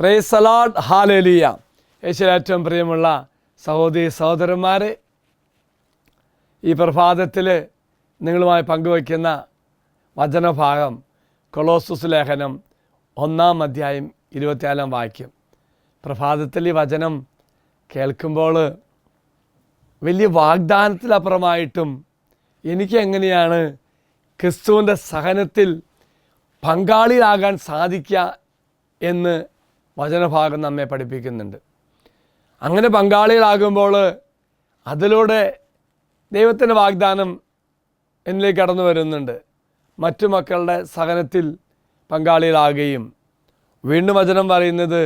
Praise the Lord, hallelujah. യേശുവിൽ ഏറ്റവും പ്രിയമുള്ള സഹോദരി സഹോദരന്മാരെ, ഈ പ്രഭാതത്തിൽ നിങ്ങളുമായി പങ്കുവയ്ക്കുന്ന വചനഭാഗം കൊളോസ്സസ് ലേഖനം 1 അധ്യായം 24 വാക്യം. പ്രഭാതത്തിൽ ഈ വചനം കേൾക്കുമ്പോൾ വലിയ വാഗ്ദാനത്തിലപ്പുറമായിട്ടും എനിക്ക് എങ്ങനെയാണ് ക്രിസ്തുവിൻ്റെ സഹനത്തിൽ പങ്കാളിയാകാൻ സാധിക്കുക എന്ന് വചനഭാഗം നമ്മെ പഠിപ്പിക്കുന്നുണ്ട്. അങ്ങനെ പങ്കാളികളാകുമ്പോൾ അതിലൂടെ ദൈവത്തിൻ്റെ വാഗ്ദാനം എന്നിലേക്ക് കടന്നു വരുന്നുണ്ട്. മറ്റു മക്കളുടെ സഹനത്തിൽ പങ്കാളികളാകുകയും, വീണ്ടും വചനം പറയുന്നത്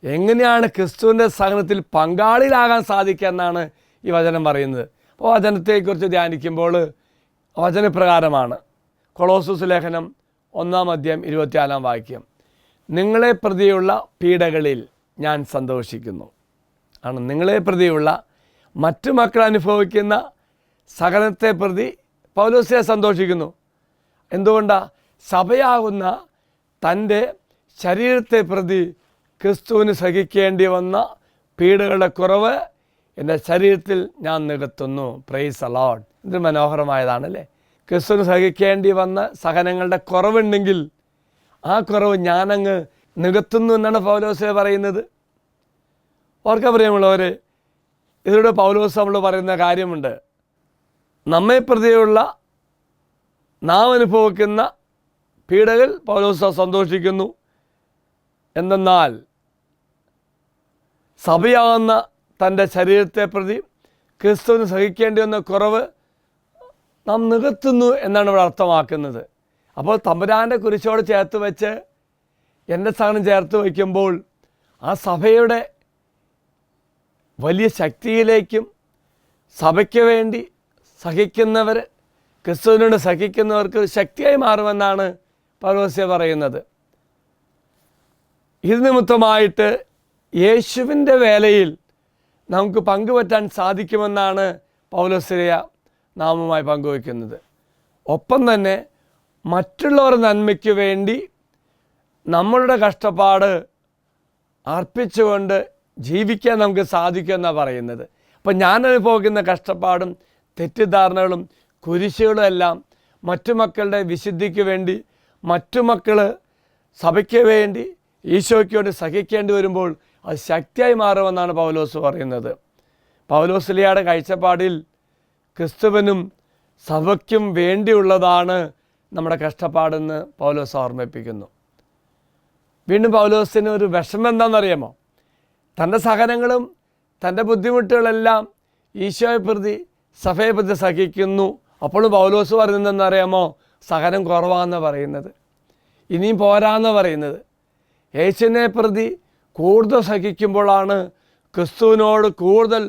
എങ്ങനെയാണ് ക്രിസ്തുവിൻ്റെ സഹനത്തിൽ പങ്കാളികളാകാൻ സാധിക്കുക എന്നാണ് ഈ വചനം പറയുന്നത്. അപ്പോൾ വചനത്തെക്കുറിച്ച് ധ്യാനിക്കുമ്പോൾ വചനപ്രകാരമാണ്. കൊളോസ്സസ് ലേഖനം 1 അധ്യായം 24 വാക്യം. നിങ്ങളെ പ്രതിയുള്ള പീഡകളിൽ ഞാൻ സന്തോഷിക്കുന്നു. ആണ്, നിങ്ങളെ പ്രതിയുള്ള മറ്റു മക്കൾ അനുഭവിക്കുന്ന സഹനത്തെ പ്രതി പൗലോസ്യ സന്തോഷിക്കുന്നു. എന്തുകൊണ്ടാണ്? സഭയാകുന്ന തൻ്റെ ശരീരത്തെ പ്രതി ക്രിസ്തുവിന് സഹിക്കേണ്ടി വന്ന പീഡകളുടെ കുറവ് എൻ്റെ ശരീരത്തിൽ ഞാൻ നികത്തുന്നു. Praise the Lord. ഇത് മനോഹരമായതാണല്ലേ. ക്രിസ്തുവിന് സഹിക്കേണ്ടി വന്ന സഹനങ്ങളുടെ കുറവുണ്ടെങ്കിൽ ആ കുറവ് ഞാനങ്ങ് നികത്തുന്നു എന്നാണ് പൗലോസ് പറയുന്നത്. ഓർക്കാൻ പ്രിയമുള്ളവർ, ഇതിലൂടെ പൗലോസ് നമ്മൾ പറയുന്ന കാര്യമുണ്ട്. നമ്മെ പ്രതിയുള്ള നാം അനുഭവിക്കുന്ന പീഡകൾ പൗലോസ് സന്തോഷിക്കുന്നു. എന്തെന്നാൽ സഭയാകുന്ന തൻ്റെ ശരീരത്തെ പ്രതി ക്രിസ്തുവിന് സഹിക്കേണ്ടി വന്ന കുറവ് നാം നികത്തുന്നു എന്നാണ് ഇവിടെ അർത്ഥമാക്കുന്നത്. അപ്പോൾ തമ്പുരാൻ്റെ കുരിശോട് ചേർത്ത് വെച്ച് എൻ്റെ സഹനം ചേർത്ത് വയ്ക്കുമ്പോൾ ആ സഭയുടെ വലിയ ശക്തിയിലേക്കും സഭയ്ക്ക് വേണ്ടി സഹിക്കുന്നവർ, ക്രിസ്തുവിനോട് സഹിക്കുന്നവർക്ക് ശക്തിയായി മാറുമെന്നാണ് പൗലോസ് പറയുന്നത്. ഇത് നിമിത്തമായിട്ട് യേശുവിൻ്റെ വേലയിൽ നമുക്ക് പങ്കുപറ്റാൻ സാധിക്കുമെന്നാണ് പൗലോസ്യ നാമുമായി പങ്കുവയ്ക്കുന്നത്. ഒപ്പം തന്നെ മറ്റുള്ളവർ നന്മയ്ക്ക് വേണ്ടി നമ്മളുടെ കഷ്ടപ്പാട് അർപ്പിച്ചുകൊണ്ട് ജീവിക്കാൻ നമുക്ക് സാധിക്കുമെന്നാണ് പറയുന്നത്. അപ്പം ഞാൻ അനുഭവിക്കുന്ന കഷ്ടപ്പാടും തെറ്റിദ്ധാരണകളും കുരിശുകളും എല്ലാം മറ്റു മക്കളുടെ വിശുദ്ധിക്ക് വേണ്ടി, മറ്റു മക്കൾ സഭയ്ക്ക് വേണ്ടി, ഈശോയ്ക്ക് വേണ്ടി സഹിക്കേണ്ടി വരുമ്പോൾ അത് ശക്തിയായി മാറുമെന്നാണ് പൗലോസ് പറയുന്നത്. പൗലോസ്ലിയുടെ കാഴ്ചപ്പാടിൽ ക്രിസ്തുവിനും സഭയ്ക്കും വേണ്ടിയുള്ളതാണ് നമ്മുടെ കഷ്ടപ്പാടെന്ന് പൗലോസ് ഓർമ്മിപ്പിക്കുന്നു. വീണ്ടും പൗലോസിന് ഒരു വിഷമം എന്താണെന്നറിയാമോ? തൻ്റെ സഹനങ്ങളും തൻ്റെ ബുദ്ധിമുട്ടുകളെല്ലാം ഈശോയെ പ്രതി, സഭയെ പ്രതി സഹിക്കുന്നു. അപ്പോഴും പൗലോസ് പറയുന്നതെന്നറിയാമോ? സഹനം കുറവാണെന്ന് പറയുന്നത്, ഇനിയും പോരാന്ന് പറയുന്നത്. യേശുവിനെ പ്രതി കൂടുതൽ സഹിക്കുമ്പോഴാണ് ക്രിസ്തുവിനോട് കൂടുതൽ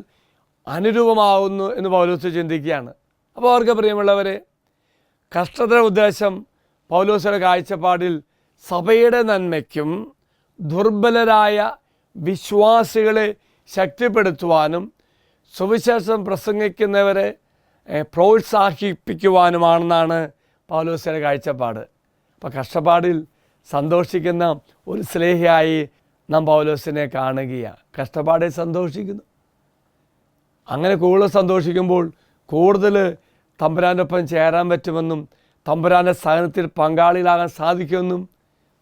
അനുരൂപമാകുന്നു എന്ന് പൗലോസ് ചിന്തിക്കുകയാണ്. അപ്പോൾ അവർക്ക് പ്രിയമുള്ളവരെ, കഷ്ടതയുടെ ഉദ്ദേശം പൗലോസിൻ്റെ കാഴ്ചപ്പാടിൽ സഭയുടെ നന്മയ്ക്കും ദുർബലരായ വിശ്വാസികളെ ശക്തിപ്പെടുത്തുവാനും സുവിശേഷം പ്രസംഗിക്കുന്നവരെ പ്രോത്സാഹിപ്പിക്കുവാനുമാണെന്നാണ് പൗലോസിൻ്റെ കാഴ്ചപ്പാട്. അപ്പോൾ കഷ്ടപ്പാടിൽ സന്തോഷിക്കുന്ന ഒരു സ്നേഹിയായി നാം പൗലോസിനെ കാണുകയാണ്. കഷ്ടപ്പാടിൽ സന്തോഷിക്കുന്നു. അങ്ങനെ കൂടുതൽ സന്തോഷിക്കുമ്പോൾ കൂടുതൽ തമ്പുരാൻ്റെ ഒപ്പം ചേരാൻ പറ്റുമെന്നും തമ്പുരാൻ്റെ സഹനത്തിൽ പങ്കാളികളാകാൻ സാധിക്കുമെന്നും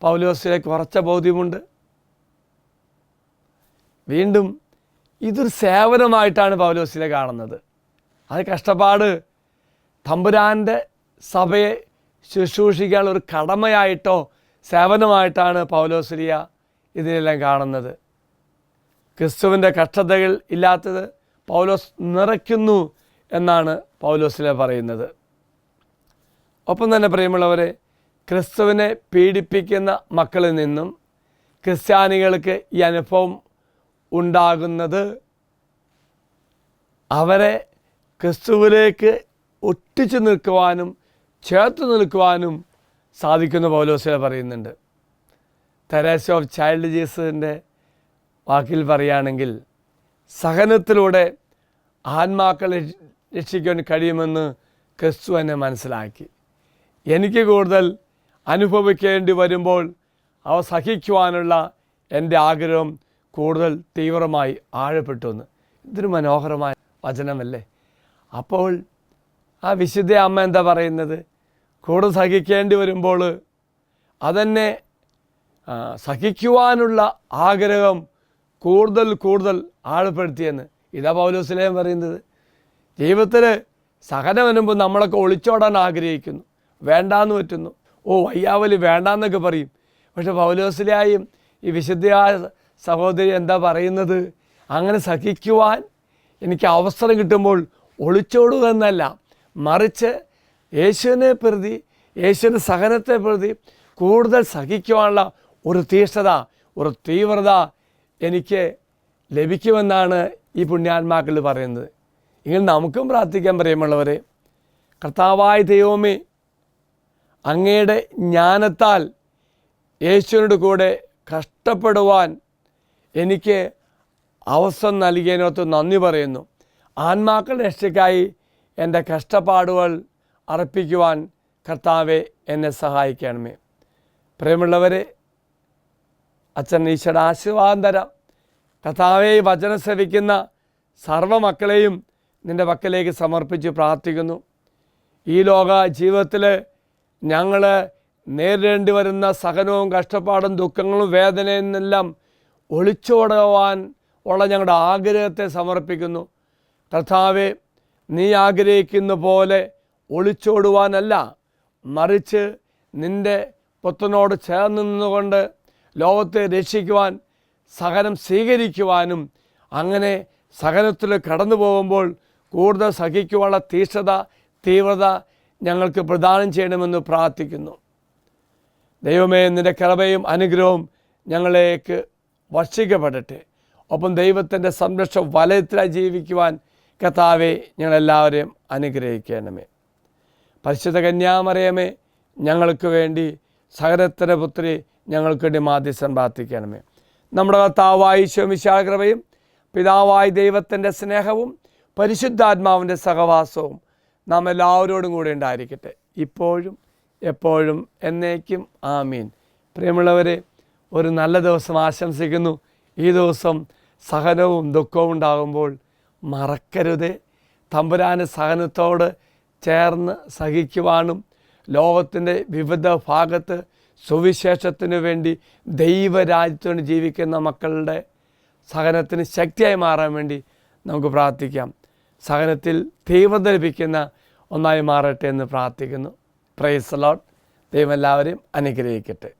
പൗലോസിലേക്ക് ഉറച്ച ബോധ്യമുണ്ട്. വീണ്ടും ഇതൊരു സേവനമായിട്ടാണ് പൗലോസിനെ കാണുന്നത്. അത് കഷ്ടപ്പാട് തമ്പുരാൻ്റെ സഭയെ ശുശ്രൂഷിക്കാനുള്ള ഒരു കടമയായിട്ടോ സേവനമായിട്ടാണ് പൗലോസ്ലിയ ഇതിനെല്ലാം കാണുന്നത്. ക്രിസ്തുവിൻ്റെ കഷ്ടതകൾ ഇല്ലാത്തത് പൗലോസ് നിറയ്ക്കുന്നു എന്നാണ് പൗലോസ്ലിയ പറയുന്നത്. ഒപ്പം തന്നെ പ്രിയമുള്ളവരെ, ക്രിസ്തുവിനെ പീഡിപ്പിക്കുന്ന മക്കളിൽ നിന്നും ക്രിസ്ത്യാനികൾക്ക് ഈ അനുഭവം ഉണ്ടാകുന്നത് അവരെ ക്രിസ്തുവിലേക്ക് ഒട്ടിച്ചു നിൽക്കുവാനും ചേർത്ത് നിൽക്കുവാനും സാധിക്കുന്ന പൗലോസ്ലിയ പറയുന്നുണ്ട്. തെരേസ ഓഫ് ചൈൽഡ് ജീസസിൻ്റെ വാക്കിൽ പറയുകയാണെങ്കിൽ, സഹനത്തിലൂടെ ആത്മാക്കളെ രക്ഷിക്കാൻ കഴിയുമെന്ന് ക്രിസ്തു എന്നെ മനസ്സിലാക്കി. എനിക്ക് കൂടുതൽ അനുഭവിക്കേണ്ടി വരുമ്പോൾ അവ സഹിക്കുവാനുള്ള എൻ്റെ ആഗ്രഹം കൂടുതൽ തീവ്രമായി ആഴപ്പെട്ടു എന്ന്. ഇതൊരു മനോഹരമായ വചനമല്ലേ? അപ്പോൾ ആ വിശുദ്ധ അമ്മ എന്താ പറയുന്നത്? കൂടുതൽ സഹിക്കേണ്ടി വരുമ്പോൾ അതെന്നെ സഹിക്കുവാനുള്ള ആഗ്രഹം കൂടുതൽ കൂടുതൽ ആഴപ്പെടുത്തിയെന്ന്. ഇതാ പൗലോസ്ലേഖൻ പറയുന്നത്. ജീവിതത്തിൽ സഹനം വരുമ്പോൾ നമ്മളൊക്കെ ഒളിച്ചോടാൻ ആഗ്രഹിക്കുന്നു, വേണ്ടാന്ന് പറ്റുന്നു, വയ്യാവലി വേണ്ടാന്നൊക്കെ പറയും. പക്ഷെ പൗലോസ്ലേഖയും ഈ വിശുദ്ധയായ സഹോദരി എന്താ പറയുന്നത്? അങ്ങനെ സഹിക്കുവാൻ എനിക്ക് അവസരം കിട്ടുമ്പോൾ ഒളിച്ചോടുക എന്നല്ല, മറിച്ച് യേശുവിനെ പ്രതി, യേശുവിൻ്റെ സഹനത്തെ പ്രതി കൂടുതൽ സഹിക്കുവാനുള്ള ഒരു തീഷ്ണത, ഒരു തീവ്രത എനിക്ക് ലഭിക്കുമെന്നാണ് ഈ പുണ്യാത്മാക്കൾ പറയുന്നത്. ഇങ്ങനെ നമുക്കും പ്രാർത്ഥിക്കാൻ പ്രിയമുള്ളവരെ. കർത്താവായ ദൈവമേ, അങ്ങയുടെ ജ്ഞാനത്താൽ യേശുവിനോട് കൂടെ കഷ്ടപ്പെടുവാൻ എനിക്ക് അവസരം നൽകിയതിനോത്ത് നന്ദി പറയുന്നു. ആത്മാക്കളുടെ രക്ഷയ്ക്കായി എൻ്റെ കഷ്ടപ്പാടുകൾ അർപ്പിക്കുവാൻ കർത്താവെ എന്നെ സഹായിക്കണമേ. പ്രിയമുള്ളവരെ, അച്ഛൻ ഈശോയുടെ ആശീർവാദം തരാം. കർത്താവെ, വചനം ശ്രവിക്കുന്ന സർവ്വമക്കളെയും നിൻ്റെ പക്കലേക്ക് സമർപ്പിച്ച് പ്രാർത്ഥിക്കുന്നു. ഈ ലോക ജീവിതത്തിൽ ഞങ്ങൾ നേരിടേണ്ടി വരുന്ന സഹനവും കഷ്ടപ്പാടും ദുഃഖങ്ങളും വേദനയും എല്ലാം ഒളിച്ചോടുവാൻ ഉള്ള ഞങ്ങളുടെ ആഗ്രഹത്തെ സമർപ്പിക്കുന്നു. കർത്താവെ, നീ ആഗ്രഹിക്കുന്ന പോലെ ഒളിച്ചോടുവാനല്ല, മറിച്ച് നിൻ്റെ പുത്രനോട് ചേർന്ന് നിന്നുകൊണ്ട് ലോകത്തെ രക്ഷിക്കുവാൻ, സഹനം സ്വീകരിക്കുവാനും, അങ്ങനെ സഹനത്തിൽ കടന്നു പോകുമ്പോൾ കൂടുതൽ സഹിക്കുവാനുള്ള തീഷ്ണത, തീവ്രത ഞങ്ങൾക്ക് പ്രദാനം ചെയ്യണമെന്ന് പ്രാർത്ഥിക്കുന്നു. ദൈവമേ, നിൻ്റെ കൃപയും അനുഗ്രഹവും ഞങ്ങളേക്ക് വർഷിക്കപ്പെടട്ടെ. ഒപ്പം ദൈവത്തിൻ്റെ സംരക്ഷണ വലയത്തിലായി ജീവിക്കുവാൻ കർത്താവെ ഞങ്ങളെല്ലാവരെയും അനുഗ്രഹിക്കണമേ. പരിശുദ്ധ കന്യാമറിയമേ, ഞങ്ങൾക്ക് വേണ്ടി, സഹനത്തിൻ്റെ പുത്രി, ഞങ്ങൾക്ക് വേണ്ടി മാധ്യസ്ഥം പ്രാർത്ഥിക്കണമേ. നമ്മുടെ കർത്താവായ ഈശോ മിശിഹായുടെ കൃപയും പിതാവായ ദൈവത്തിൻ്റെ സ്നേഹവും പരിശുദ്ധാത്മാവിൻ്റെ സഹവാസവും നാം എല്ലാവരോടും കൂടെ ഉണ്ടായിരിക്കട്ടെ, ഇപ്പോഴും എപ്പോഴും എന്നേക്കും. ആമീൻ. പ്രിയമുള്ളവരെ, ഒരു നല്ല ദിവസം ആശംസിക്കുന്നു. ഈ ദിവസം സഹനവും ദുഃഖവും ഉണ്ടാകുമ്പോൾ മറക്കരുതേ, തമ്പുരാന് സഹനത്തോട് ചേർന്ന് സഹിക്കുവാനും ലോകത്തിൻ്റെ വിവിധ ഭാഗത്ത് സുവിശേഷത്തിനു വേണ്ടി ദൈവരാജ്യത്തിന് ജീവിക്കുന്ന മക്കളുടെ സഹനത്തിന് ശക്തിയായി മാറാൻ വേണ്ടി നമുക്ക് പ്രാർത്ഥിക്കാം. സഹനത്തിൽ തീവ്രത ലഭിക്കുന്ന ഒന്നായി മാറട്ടെ എന്ന് പ്രാർത്ഥിക്കുന്നു. Praise the Lord. ദൈവം എല്ലാവരെയും അനുഗ്രഹിക്കട്ടെ.